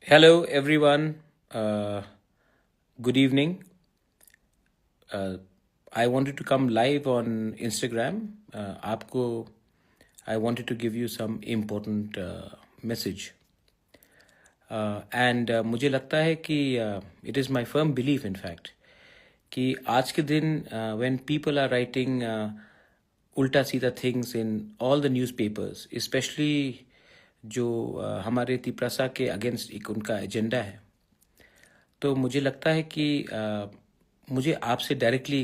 Hello, everyone. Good evening. I wanted to come live on Instagram. I wanted to give you some important message. And मुझे लगता है कि it is my firm belief, in fact, कि आज के दिन when people are writing उल्टा सीधा things in all the newspapers, especially जो हमारे तिपरासा के अगेंस्ट एक उनका एजेंडा है, तो मुझे लगता है कि मुझे आपसे directly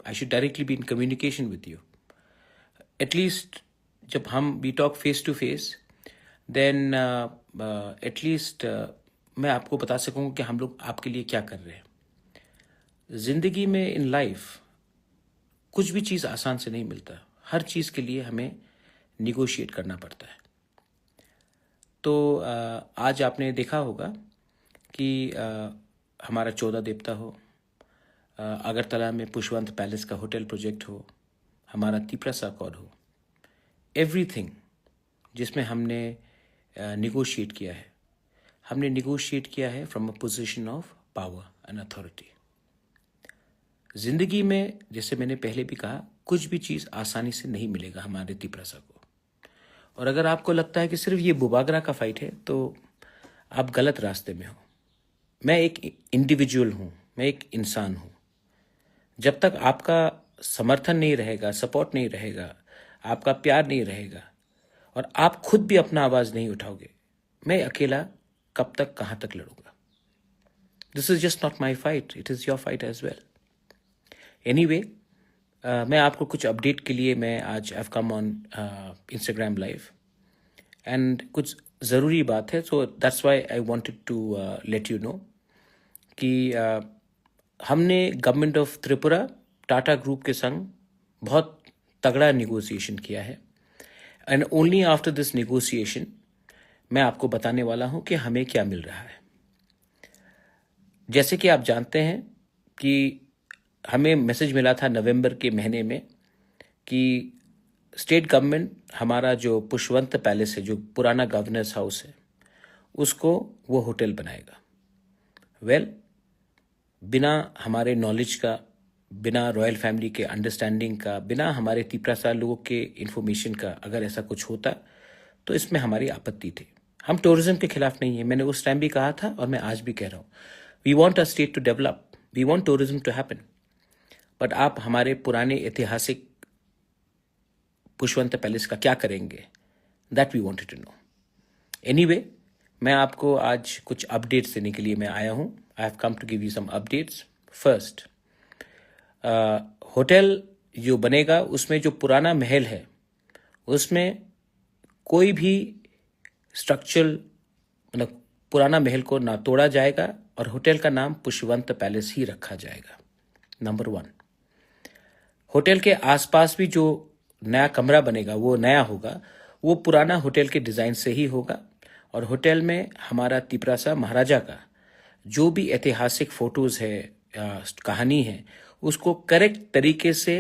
I should directly be in communication with you at least जब हम we talk face to face then at least मैं आपको बता सकूँ कि हम लोग आपके लिए क्या कर रहे हैं ज़िंदगी में इन लाइफ कुछ भी चीज़ आसान से नहीं मिलता हर चीज़ के लिए हमें निगोशिएट करना पड़ता है तो आज आपने देखा होगा कि हमारा 14 देवता हो अगरतला में पुष्पवंत पैलेस का होटल प्रोजेक्ट हो हमारा तिपरासा कॉड हो एवरीथिंग जिसमें हमने निगोशिएट किया है हमने निगोशिएट किया है from a position of power and authority ज़िंदगी में जैसे मैंने पहले भी कहा कुछ भी चीज़ आसानी से नहीं मिलेगा हमारे तिपरासा को और अगर आपको लगता है कि सिर्फ ये बुबागरा का फाइट है तो आप गलत रास्ते में हो मैं एक इंडिविजुअल हूँ मैं एक इंसान हूँ जब तक आपका समर्थन नहीं रहेगा सपोर्ट नहीं रहेगा आपका प्यार नहीं रहेगा और आप खुद भी अपना आवाज़ नहीं उठाओगे मैं अकेला कब तक कहाँ तक लड़ूंगा this is just not my fight it is your fight as well anyway मैं आपको कुछ अपडेट के लिए मैं आज I have come on Instagram live and कुछ ज़रूरी बात है so that's why I wanted to let you know कि हमने government of Tripura Tata group के संग बहुत तगड़ा निगोसिएशन किया है and only after this negotiation मैं आपको बताने वाला हूं कि हमें क्या मिल रहा है जैसे कि आप जानते हैं कि हमें मैसेज मिला था नवंबर के महीने में कि स्टेट गवर्नमेंट हमारा जो पुष्पवंत पैलेस है जो पुराना गवर्नर्स हाउस है उसको वो होटल बनाएगा वेल बिना हमारे नॉलेज का बिना रॉयल फैमिली के अंडरस्टैंडिंग का बिना हमारे तिपरासा लोगों के इन्फॉर्मेशन का अगर ऐसा कुछ होता तो इसमें हमारी आपत्ति थी हम टूरिज्म के खिलाफ नहीं है मैंने उस टाइम भी कहा था और मैं आज भी कह रहा हूँ we want a state to develop we want tourism to happen but आप हमारे पुराने ऐतिहासिक पुष्पवंत पैलेस का क्या करेंगे that we wanted to know anyway मैं आपको आज कुछ अपडेट्स देने के लिए मैं आया हूँ I have come to give you some updates first hotel जो बनेगा उसमें जो पुराना महल है उसमें कोई भी स्ट्रक्चरल मतलब पुराना महल को ना तोड़ा जाएगा और होटल का नाम पुष्पवंत पैलेस ही रखा जाएगा नंबर 1 होटल के आसपास भी जो नया कमरा बनेगा वो नया होगा वो पुराना होटल के डिज़ाइन से ही होगा और होटल में हमारा तिपरासा महाराजा का जो भी ऐतिहासिक फोटोज़ है कहानी है उसको करेक्ट तरीके से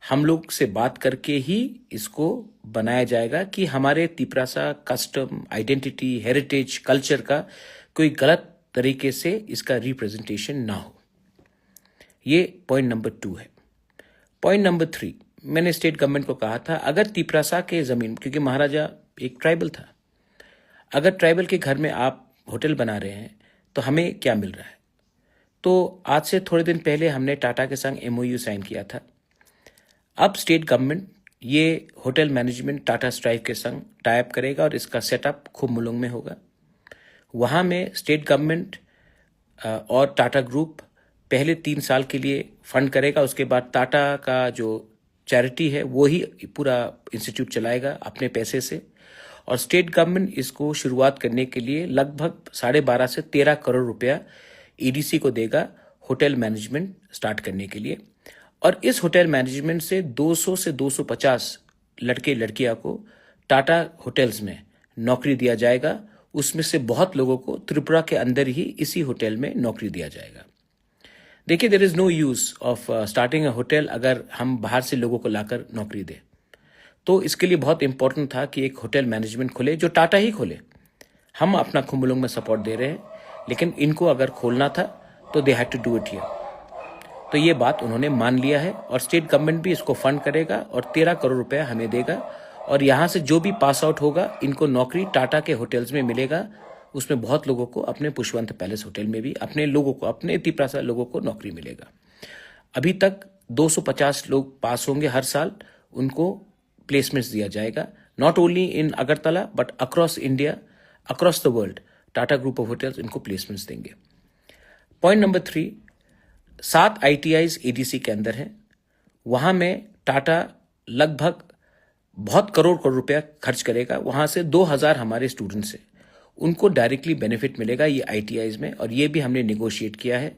हम लोग से बात करके ही इसको बनाया जाएगा कि हमारे Tiprasa custom identity heritage culture का कोई गलत तरीके से इसका रिप्रेजेंटेशन ना हो ये पॉइंट नंबर 2 है पॉइंट नंबर 3 मैंने स्टेट गवर्नमेंट को कहा था अगर तिपरासा के ज़मीन क्योंकि महाराजा एक ट्राइबल था अगर ट्राइबल के घर में आप होटल बना रहे हैं तो हमें क्या मिल रहा है तो आज से थोड़े दिन पहले हमने टाटा के संग MOU साइन किया था अब स्टेट गवर्नमेंट ये होटल मैनेजमेंट टाटा स्ट्राइव के संग टाई अप करेगा और इसका सेटअप खूब मुलुंग में होगा वहाँ में स्टेट गवर्नमेंट और टाटा ग्रुप पहले 3 साल के लिए फंड करेगा उसके बाद टाटा का जो चैरिटी है वो ही पूरा इंस्टीट्यूट चलाएगा अपने पैसे से और स्टेट गवर्नमेंट इसको शुरुआत करने के लिए लगभग 12.5 से 13 करोड़ रुपया EDC को देगा होटल मैनेजमेंट स्टार्ट करने के लिए और इस होटल मैनेजमेंट से 200 से 250 लड़के लड़कियां को टाटा होटल्स में नौकरी दिया जाएगा उसमें से बहुत लोगों को त्रिपुरा के अंदर ही इसी होटल में नौकरी दिया जाएगा देखिए there is no use of starting a hotel अगर हम बाहर से लोगों को लाकर नौकरी दें तो इसके लिए बहुत इंपॉर्टेंट था कि एक होटल मैनेजमेंट खुले जो टाटा ही खोले हम अपना खुम्बुलुंग में सपोर्ट दे रहे हैं, लेकिन इनको अगर खोलना था तो they had to do it here. तो ये बात उन्होंने मान लिया है और स्टेट गवर्नमेंट भी इसको फंड करेगा और 13 करोड़ रुपया हमें देगा। और यहाँ से जो भी पास आउट होगा इनको नौकरी टाटा के होटल्स में मिलेगा। उसमें बहुत लोगों को अपने पुष्पवंत पैलेस होटल में भी अपने लोगों को, अपने तिपरासा लोगों को नौकरी मिलेगा। अभी तक 250 लोग पास होंगे हर साल, उनको प्लेसमेंट्स दिया जाएगा, not only in Agartala but across India, across the world. Tata group of hotels इनको प्लेसमेंट्स देंगे। पॉइंट नंबर 3, 7 ITIs ADC के अंदर हैं। वहां में टाटा लगभग बहुत करोड़ रुपया खर्च करेगा। वहां से 2000 हमारे स्टूडेंट्स हैं, उनको डायरेक्टली बेनिफिट मिलेगा ये ITIs में, और ये भी हमने निगोशिएट किया है।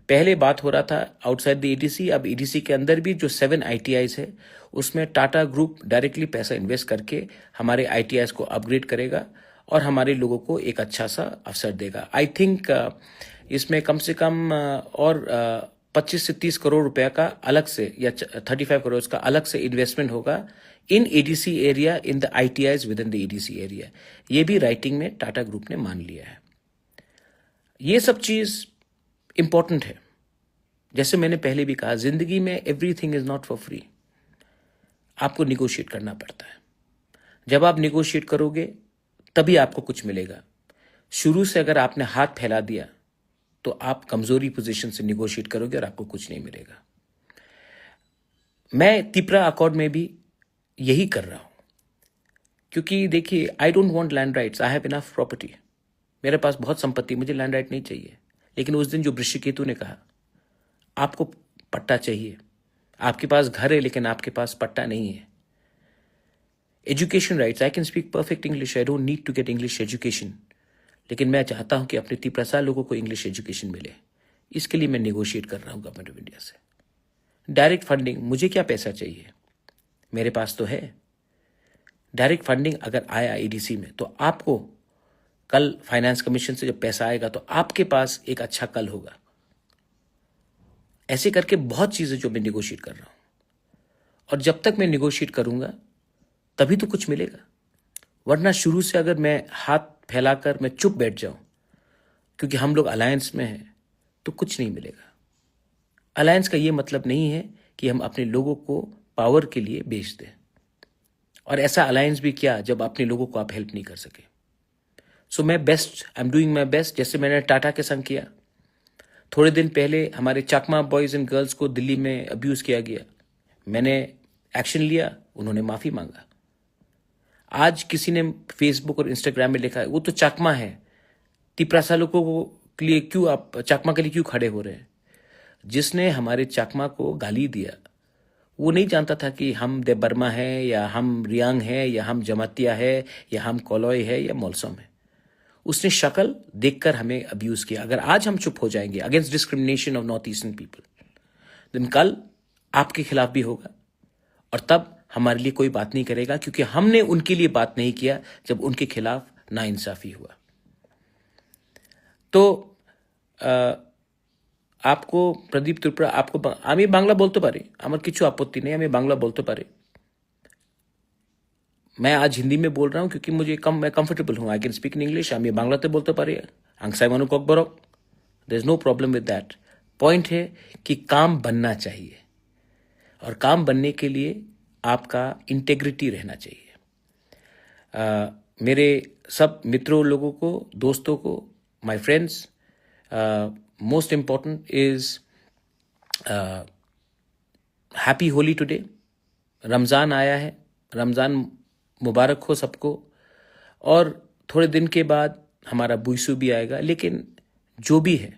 पहले बात हो रहा था आउटसाइड द ADC, अब ADC के अंदर भी जो 7 ITIs है उसमें टाटा ग्रुप डायरेक्टली पैसा इन्वेस्ट करके हमारे ITIs को अपग्रेड करेगा और हमारे लोगों को एक अच्छा सा अवसर देगा। आई थिंक इसमें कम से कम और 25 से 30 करोड़ रुपया का अलग से, या 35 करोड़ का अलग से इन्वेस्टमेंट होगा इन ADC area, in the ITIs with in the ADC area. ये भी राइटिंग में टाटा ग्रुप ने मान लिया है। ये सब चीज इंपॉर्टेंट है। जैसे मैंने पहले भी कहा, जिंदगी में everything is not for free, आपको निगोशिएट करना पड़ता है। जब आप निगोशिएट करोगे तभी आपको कुछ मिलेगा। शुरू से अगर आपने हाथ फैला दिया तो आप कमजोरी पोजीशन से निगोशिएट करोगे और आपको कुछ नहीं मिलेगा। मैं तिपरा अकॉर्ड में भी यही कर रहा हूं, क्योंकि देखिए, I don't want land rights, I have enough property. मेरे पास बहुत संपत्ति, मुझे लैंड राइट नहीं चाहिए। लेकिन उस दिन जो वृश्चिकेतु ने कहा आपको पट्टा चाहिए, आपके पास घर है लेकिन आपके पास पट्टा नहीं है। Education rights, I can speak perfect English, I don't need to get English education, लेकिन मैं चाहता हूं कि अपने 30 लोगों को इंग्लिश एजुकेशन मिले। इसके लिए मैं निगोशिएट कर रहा हूं गवर्नमेंट ऑफ इंडिया से। डायरेक्ट फंडिंग, मुझे क्या पैसा चाहिए, मेरे पास तो है। डायरेक्ट फंडिंग अगर आया ADC में तो आपको कल फाइनेंस कमीशन से जब पैसा आएगा तो आपके पास एक अच्छा कल होगा। ऐसे करके बहुत चीजें जो मैं निगोशिएट कर रहा हूं, और जब तक मैं निगोशिएट करूंगा तभी तो कुछ मिलेगा। वरना शुरू से अगर मैं हाथ फैलाकर मैं चुप बैठ जाऊं क्योंकि हम लोग अलायंस में हैं तो कुछ नहीं मिलेगा। अलायंस का ये मतलब नहीं है कि हम अपने लोगों को पावर के लिए बेच दें, और ऐसा अलायंस भी क्या जब अपने लोगों को आप हेल्प नहीं कर सके। सो मैं best, I am doing my best, जैसे मैंने टाटा के संग किया। थोड़े दिन पहले हमारे चकमा बॉयज एंड गर्ल्स को दिल्ली में अब्यूज किया गया, मैंने एक्शन लिया, उन्होंने माफी मांगा। आज किसी ने फेसबुक और इंस्टाग्राम में लिखा है वो तो चकमा है, तिपरासा लोगों के लिए क्यों आप चकमा के लिए क्यों खड़े हो रहे हैं। जिसने हमारे चकमा को गाली दिया वो नहीं जानता था कि हम देबर्मा है या हम रियांग है या हम जमातिया है या हम कोलॉय है या मोलसम है। उसने शक्ल देखकर हमें अब्यूज किया। अगर आज हम चुप हो जाएंगे against discrimination of north eastern people, दिन कल आपके खिलाफ भी होगा, और तब हमारे लिए कोई बात नहीं करेगा, क्योंकि हमने उनके लिए बात नहीं किया जब उनके खिलाफ नाइंसाफी हुआ। तो आपको प्रदीप त्रिपुरा, आपको আমি বাংলা বলতে পারি, আমার কিছু আপত্তি नहीं, আমি বাংলা बोलते पारे। मैं आज हिंदी में बोल रहा हूं क्योंकि मैं कंफर्टेबल हूं। I can speak in English, আমি বাংলাতে बोलते पारे। आंगसाई मानु कक बरक, there is no problem with that. Point है कि काम बनना चाहिए, और काम बनने के लिए आपका इंटेग्रिटी रहना चाहिए। मेरे सब मित्रों लोगों को, दोस्तों को, my friends, most important is happy Holi today. Ramzan आया है, रमज़ान मुबारक हो सबको। और थोड़े दिन के बाद हमारा बुईसू भी आएगा, लेकिन जो भी है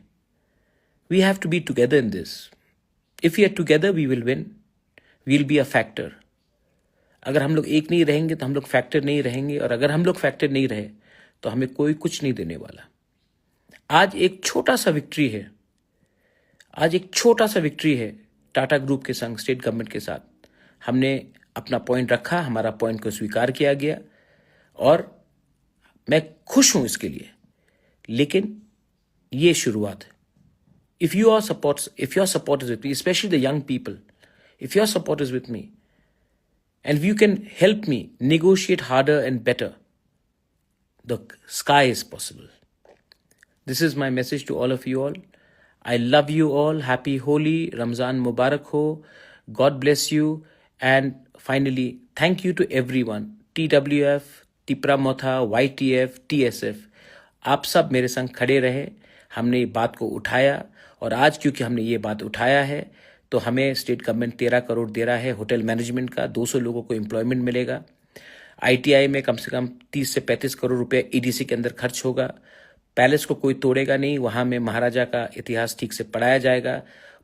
we have to be together in this. If we are together we will win, we will be a factor. अगर हम लोग एक नहीं रहेंगे तो हम लोग फैक्टर नहीं रहेंगे, और अगर हम लोग फैक्टर नहीं रहे तो हमें कोई कुछ नहीं देने वाला। आज एक छोटा सा विक्ट्री है, आज एक छोटा सा विक्ट्री है टाटा ग्रुप के संग, स्टेट गवर्नमेंट के साथ। हमने अपना पॉइंट रखा, हमारा पॉइंट को स्वीकार किया गया, और मैं खुश हूं इसके लिए। लेकिन ये शुरुआत है। If your support is with me, specially the young people, if your support is with me and if you can help me negotiate harder and better, the sky is possible. This is my message to all of you all. I love you all. Happy Holi, Ramzan Mubarak ho. God bless you. And finally, thank you to everyone. TWF, Tipra Motha, YTF, TSF. आप सब मेरे संग खड़े रहे. हमने ये बात को उठाया और आज क्योंकि हमने ये बात उठाया है तो हमें स्टेट गवर्नमेंट 13 करोड़ दे रहा है होटल मैनेजमेंट का. 200 लोगों को एम्प्लॉयमेंट मिलेगा. ITI में कम से कम 30 से 35 करोड़ रुपए EDC के अंदर खर्च होगा. पैलेस को कोई तोड़ेगा नहीं. वहाँ में महाराजा का इतिहास ठीक से पढ़ाया जाएगा.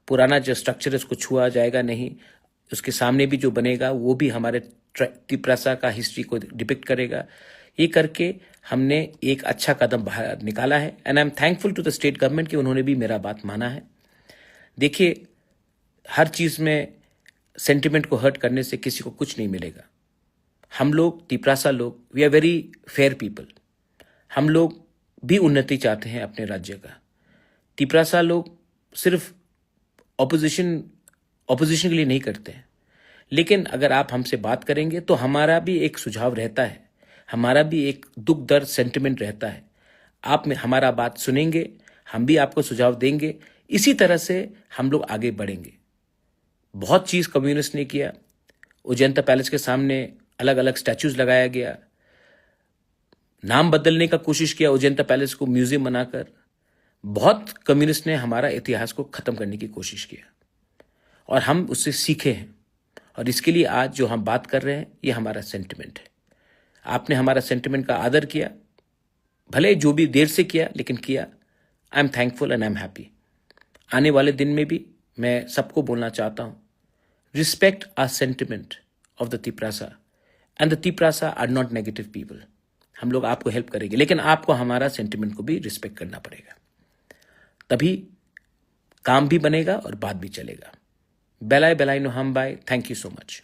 पुराना जो स्ट्रक्चर है उसको छुआ जाएगा नहीं. उसके सामने भी जो बनेगा वो भी हमारे तिप्रासा का हिस्ट्री को डिपिक्ट करेगा. ये करके हमने एक अच्छा कदम बाहर निकाला है. And I am thankful to the state government कि उन्होंने भी मेरा बात माना है. देखिए, हर चीज़ में सेंटिमेंट को हर्ट करने से किसी को कुछ नहीं मिलेगा. हम लोग तिप्रासा लोग we are very fair people. हम लोग भी उन्नति चाहते हैं अपने राज्य का. तिप्रासा लोग सिर्फ ऑपोजिशन के लिए नहीं करते हैं. लेकिन अगर आप हमसे बात करेंगे तो हमारा भी एक सुझाव रहता है. हमारा भी एक दुख दर्द सेंटिमेंट रहता है. आप में हमारा बात सुनेंगे, हम भी आपको सुझाव देंगे. इसी तरह से हम लोग आगे बढ़ेंगे. बहुत चीज़ कम्युनिस्ट ने किया. उजैंता पैलेस के सामने अलग अलग स्टैचूज लगाया गया. नाम बदलने का कोशिश किया उजैंता पैलेस को म्यूजियम बनाकर. बहुत कम्युनिस्ट ने हमारा इतिहास को खत्म करने की कोशिश किया और हम उससे सीखे हैं. और इसके लिए आज जो हम बात कर रहे हैं ये हमारा सेंटिमेंट है. आपने हमारा सेंटिमेंट का आदर किया, भले जो भी देर से किया लेकिन किया. आई am thankful and I am happy. आने वाले दिन में भी मैं सबको बोलना चाहता हूँ, respect our sentiment of the Tiprasa. And the Tiprasa are not negative people. हम लोग आपको हेल्प करेंगे लेकिन आपको हमारा सेंटिमेंट को भी रिस्पेक्ट करना पड़ेगा. तभी काम भी बनेगा और बात भी चलेगा. बेलाय बेलाय नो हम बाय. Thank you so much.